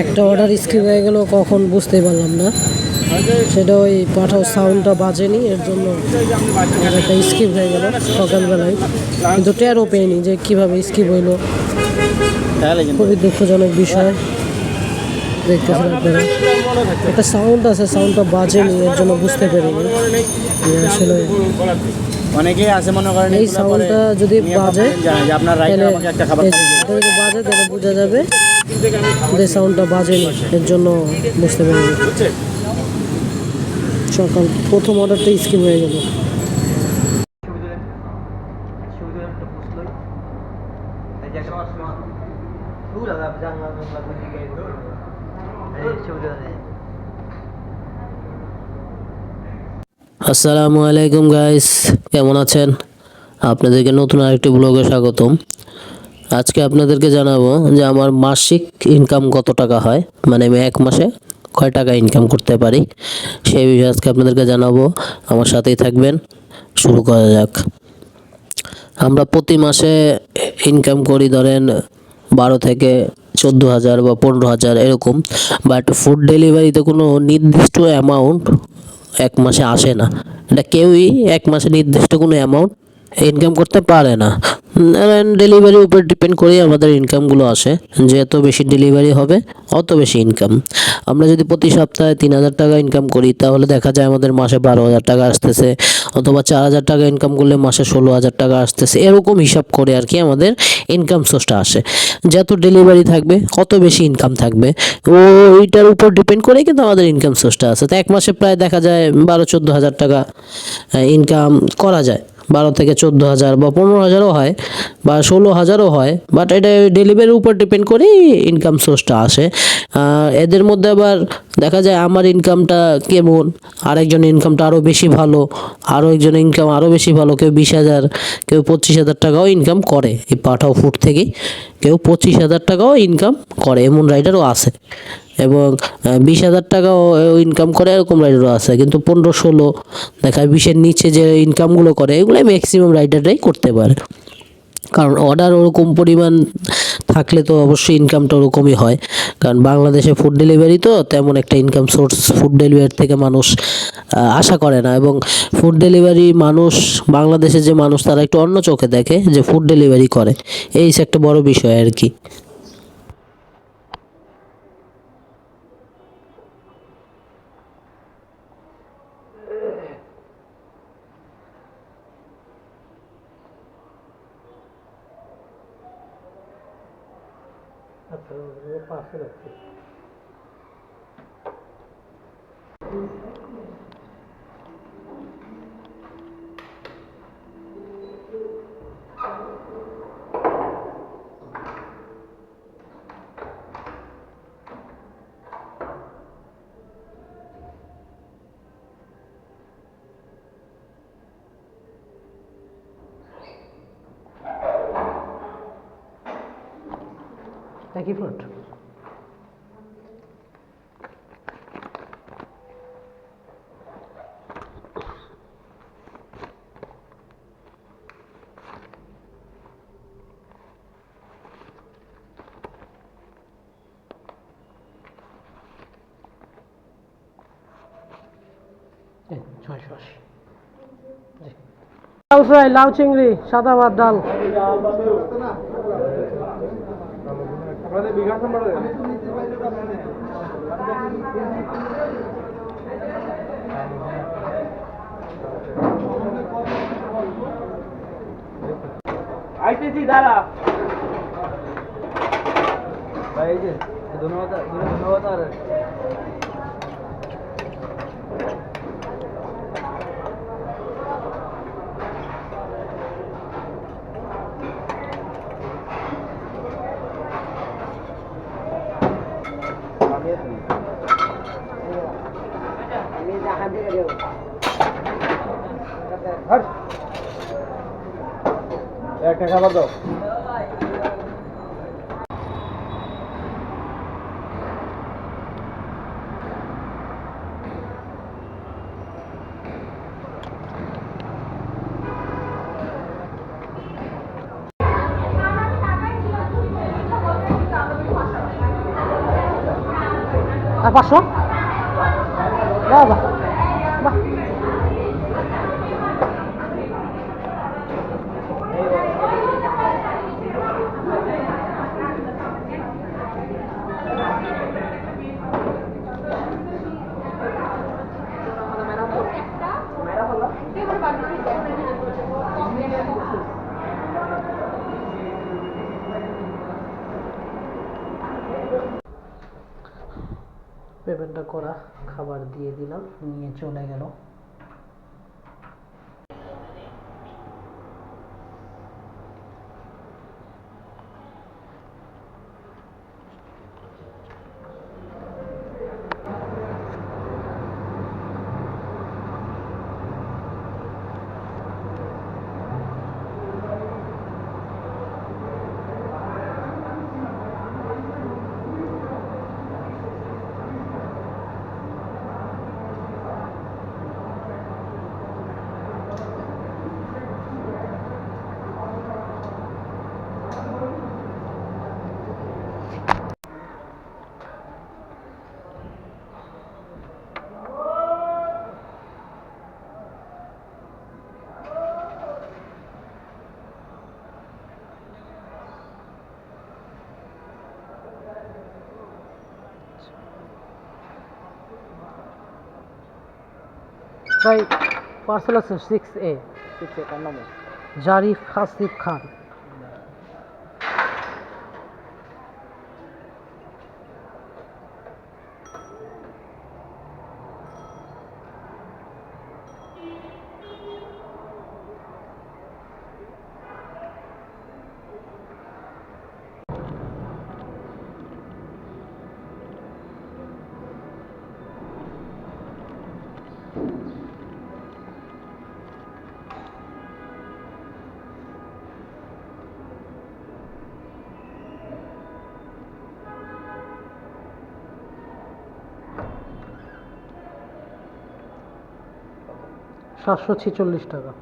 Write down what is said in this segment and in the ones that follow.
একটা order skip হয়ে গেল, কখন বুঝতেই পারলাম না। সেটা ওই পাঠাও সাউন্ডটা বাজেনি, এর জন্য একটা স্কিপ হয়ে গেল সকালবেলায়, কিন্তু টেরও পেয়নি যে কীভাবে স্কিপ হইলো। খুবই দুঃখজনক বিষয়। দেখতেছেন আপনারা একটা সাউন্ড আছে, সাউন্ডটা বাজেনি, এর জন্য বুঝতে পারিনি আসলে অনেকেই আছে মনে করেন এই সাউন্ডটা যদি বাজে আপনার রাইটার আমাকে একটা খাবার যদি বাজে তাহলে বোঝা যাবে যে সাউন্ডটা বাজেনি, এর জন্য বুঝতে পারিনি। সকাল প্রথম অর্ডারটা স্কিপ হয়ে গেল। আসসালামু আলাইকুম গাইস, কেমন আছেন? আপনাদেরকে নতুন আরেকটি ব্লগে স্বাগতম। আজকে আপনাদেরকে জানাবো যে আমার মাসিক ইনকাম কত টাকা হয়, মানে আমি এক মাসে কয় টাকা ইনকাম করতে পারি, সেই বিষয়ে আজকে আপনাদেরকে জানাবো। আমার সাথেই থাকবেন, শুরু করা যাক। আমরা প্রতি মাসে ইনকাম করি ধরেন 12 থেকে 14,000 বা 15,000 এরকম, বাট ফুড ডেলিভারিতে কোনো নির্দিষ্ট অ্যামাউন্ট এক মাসে আসে না। এটা কেউই এক মাসে নির্দিষ্ট কোনো অ্যামাউন্ট ইনকাম করতে পারে না। ডেলিভারির উপর ডিপেন্ড করেই আমাদের ইনকামগুলো আসে, যে এত বেশি ডেলিভারি হবে অত বেশি ইনকাম। আমরা যদি প্রতি সপ্তাহে 3,000 টাকা ইনকাম করি, তাহলে দেখা যায় আমাদের মাসে 12,000 টাকা আসতেছে, অথবা 4,000 টাকা ইনকাম করলে মাসে 16,000 টাকা আসতেছে। এরকম হিসাব করে আর কি আমাদের ইনকাম সোর্সটা আসে। যত ডেলিভারি থাকবে কত বেশি ইনকাম থাকবে, ওইটার উপর ডিপেন্ড করে কিন্তু আমাদের ইনকাম সোর্সটা আছে। তো এক মাসে প্রায় দেখা যায় 12-14,000 টাকা ইনকাম করা যায়। 12 থেকে 14,000 বা 15,000ও হয়, বা 16,000ও হয়, বাট এটা ডেলিভারির উপর ডিপেন্ড করেই ইনকাম সোর্সটা আসে। এদের মধ্যে আবার দেখা যায় আমার ইনকামটা কেমন, আরেকজনের ইনকামটা আরও বেশি ভালো, আরও একজনের ইনকাম আরও বেশি ভালো। কেউ 20,000, কেউ 25,000 টাকাও ইনকাম করে এই পাঠাও ফুড থেকেই। কেউ 25,000 টাকাও ইনকাম করে, এমন রাইডারও আছে। এবং 20,000 টাকাও ইনকাম করে এরকম রাইডারও আছে। কিন্তু 15-16 দেখা 20-এর নিচে যে ইনকামগুলো করে, এগুলোই ম্যাক্সিমাম রাইডাররাই করতে পারে। কারণ অর্ডার ওরকম পরিমাণ থাকলে তো অবশ্যই ইনকামটা ওরকমই হয়। কারণ বাংলাদেশে ফুড ডেলিভারি তো তেমন একটা ইনকাম সোর্স ফুড ডেলিভারি থেকে মানুষ আশা করে না। এবং ফুড ডেলিভারি মানুষ, বাংলাদেশের যে মানুষ, তারা একটু অন্য চোখে দেখে যে ফুড ডেলিভারি করে, এই একটা বড় বিষয় আর কি। পাশে রাখছি। একই ফ্রন্ট। লাউ ফ্রাই, লাউ চিংড়ি, সাদা ভাত, ডাল। আইতেছি দাঁড়া ভাই, এই যে ধন্যবাদ। আর একটা খাবার দাও। আর 500 বাহ বাহ বাহ। পেমেন্টটা করা, খাবার দিয়ে দিলাম, নিয়ে চলে গেল। ভাই পার্সেল আছে 6A, জারিফ হাসিফ খান। $746।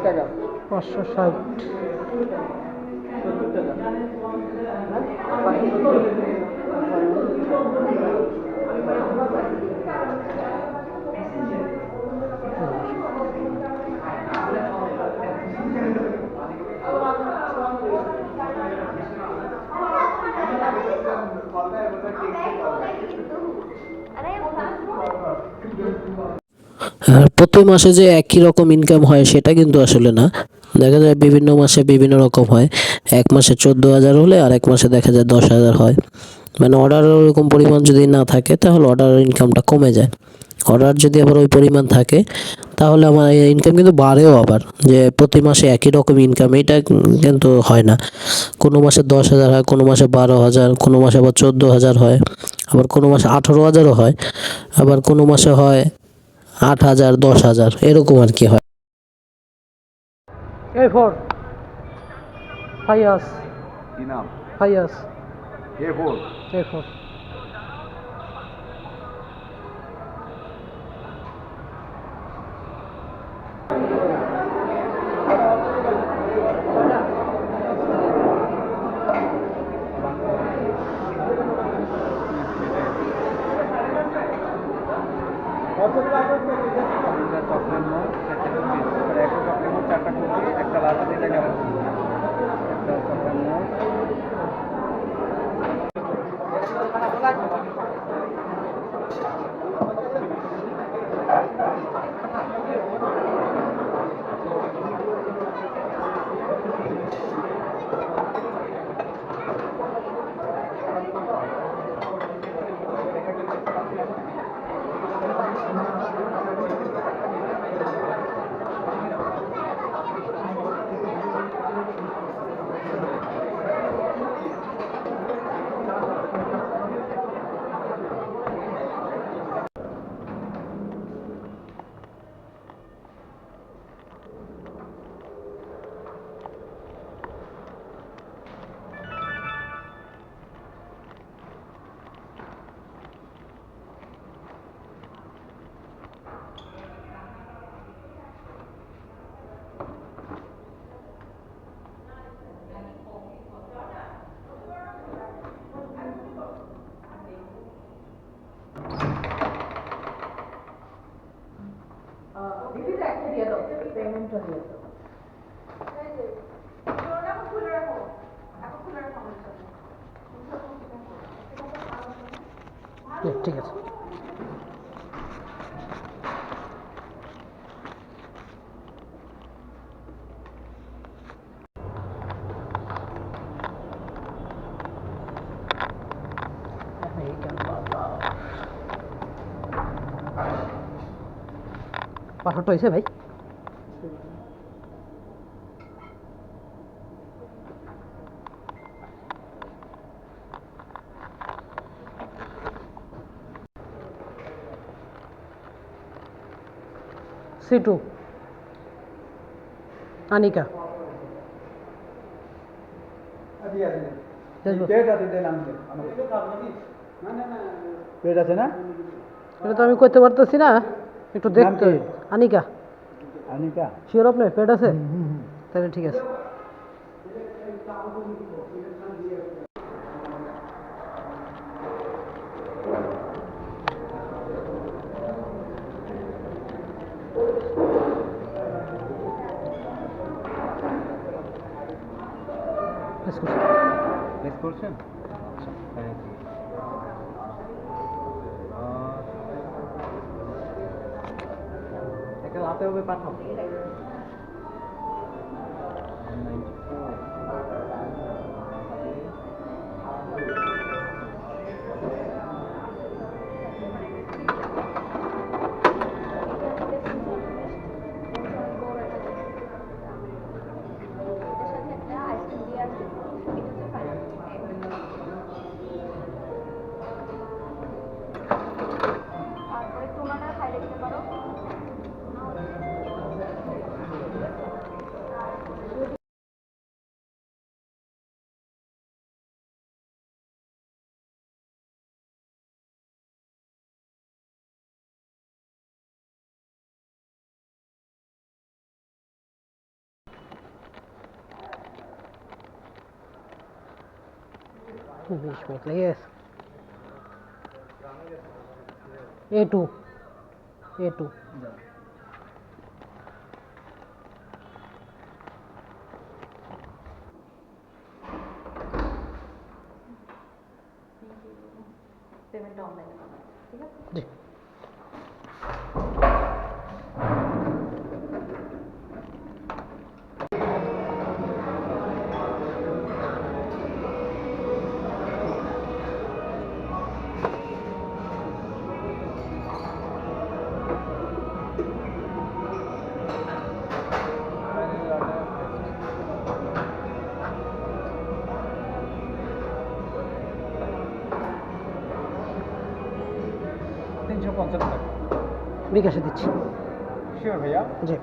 টাকা 560। আর প্রতি মাসে যে একই রকম ইনকাম হয় সেটা কিন্তু আসলে না, দেখা যায় বিভিন্ন মাসে বিভিন্ন রকম হয়। এক মাসে 14,000 হলে আর এক মাসে দেখা যায় 10,000 হয়। মানে অর্ডারের ওরকম পরিমাণ যদি না থাকে তাহলে অর্ডারের ইনকামটা কমে যায়। অর্ডার যদি আবার ওই পরিমাণ থাকে তাহলে আমার ইনকাম কিন্তু বাড়েও আবার, যে প্রতি মাসে একই রকম ইনকাম এটা কিন্তু হয় না। কোনো মাসে 10,000 হয়, কোনো মাসে 12,000, কোনো মাসে আবার 14,000 হয়, আবার কোনো মাসে 18,000ও হয়, আবার কোনো মাসে হয় 8,000, 10,000 এরকম আর কি হয়। A4 ফাইয়াস, কি নাম? Faiyaz A4 A4। একটা লাঠি দিলে কেমন? ঠিক আছে। পাসওয়ার্ডটা হয়েছে ভাই? C2 আনিকা এটা তো আমি করতে পারতেছি না, একটু দেখতে। আনিকা अनिका শিওর আপনার পেড আছে? তাহলে ঠিক আছে। Let's go. নেক্সট করছেন একটা হাতে হবে পাঠাও তারপরে তোমাদের খাইয়ে দিতে পারো। বিশ মিনিট লেগে গেছে। A2 A2 পেমেন্টটা অনলাইনে পাবে, ঠিক আছে? জি। বিকাশে দিচ্ছি। শিওর ভাইয়া জি।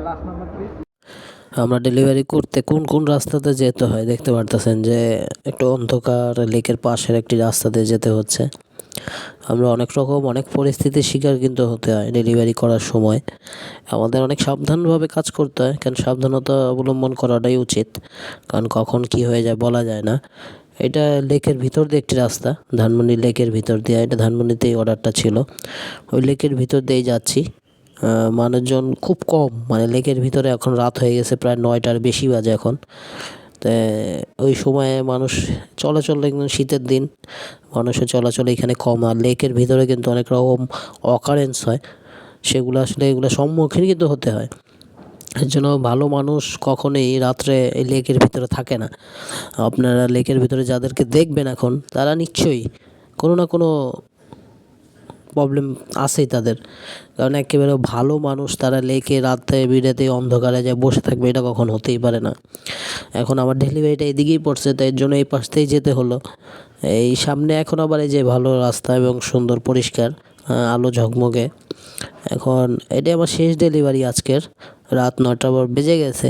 লাস্ট নাম্বার প্লিজ আমরা ডেলিভারি করতে কোন কোন রাস্তাতে যেতে হয় দেখতে পারতেছেন যে একটু অন্ধকার লেকের পাশের একটি রাস্তাতে যেতে হচ্ছে। আমরা অনেক রকম অনেক পরিস্থিতির শিকার কিন্তু হতে হয় ডেলিভারি করার সময়। আমাদের অনেক সাবধানভাবে কাজ করতে হয়, কারণ সাবধানতা অবলম্বন করাটাই উচিত, কারণ কখন কি হয়ে যায় বলা যায় না। এটা লেকের ভিতর দিয়ে একটি রাস্তা, ধানমন্ডি লেকের ভিতর দিয়ে, এটা ধানমন্ডিতেই অর্ডারটা ছিল। ওই লেকের ভিতর দিয়েই যাচ্ছি। মানুষজন খুব কম, মানে লেকের ভিতরে এখন রাত হয়ে গেছে, প্রায় 9টার বেশি বাজে এখন। তো ওই সময়ে মানুষ চলাচল, একদম শীতের দিন, মানুষের চলাচল এখানে কম। আর লেকের ভিতরে কিন্তু অনেক রকম অকারেন্স হয়, সেগুলো আসলে এগুলো সম্মুখীন কিন্তু হতে হয়। এর জন্য ভালো মানুষ কখনোই রাত্রে এই লেকের ভিতরে থাকে না। আপনারা লেকের ভিতরে যাদেরকে দেখবেন এখন, তারা নিশ্চয়ই কোনো না কোনো প্রবলেম আছেই তাদের, কারণ একেবারে ভালো মানুষ তারা লেকে রাতে বিরাতে অন্ধকারে যায় বসে থাকবে, এটা কখন হতেই পারে না। এখন আমার ডেলিভারিটা এদিকেই পড়ছে, তাই এর জন্য এই পাশ থেকেই যেতে হলো। এই সামনে এখন আবার এই যে ভালো রাস্তা এবং সুন্দর পরিষ্কার, আলো ঝকমকে। এখন এটাই আমার শেষ ডেলিভারি আজকের, রাত 9টা বেজে গেছে।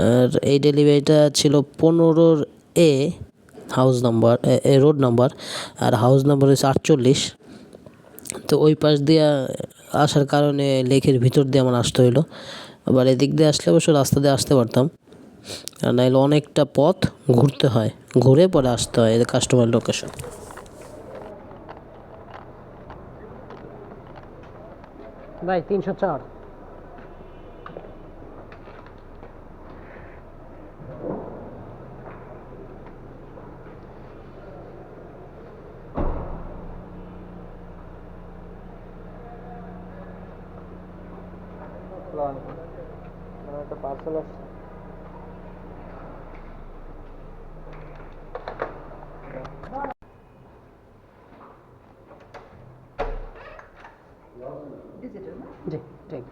আর এই ডেলিভারিটা ছিল 15 হাউস নাম্বার রোড নাম্বার, আর হাউস নাম্বার হচ্ছে 48। তো ওই পাশ দিয়ে আসার কারণে লেকের ভিতর দিয়ে আমার আসতে হইলো। আবার এদিক দিয়ে আসলে অবশ্য রাস্তা দিয়ে আসতে পারতাম, আর নাইলে অনেকটা পথ ঘুরতে হয়, ঘুরে পরে আসতে হয় কাস্টমার লোকেশন। ভাই 304। একটা পার্সেল আসছে। জি ঠিক।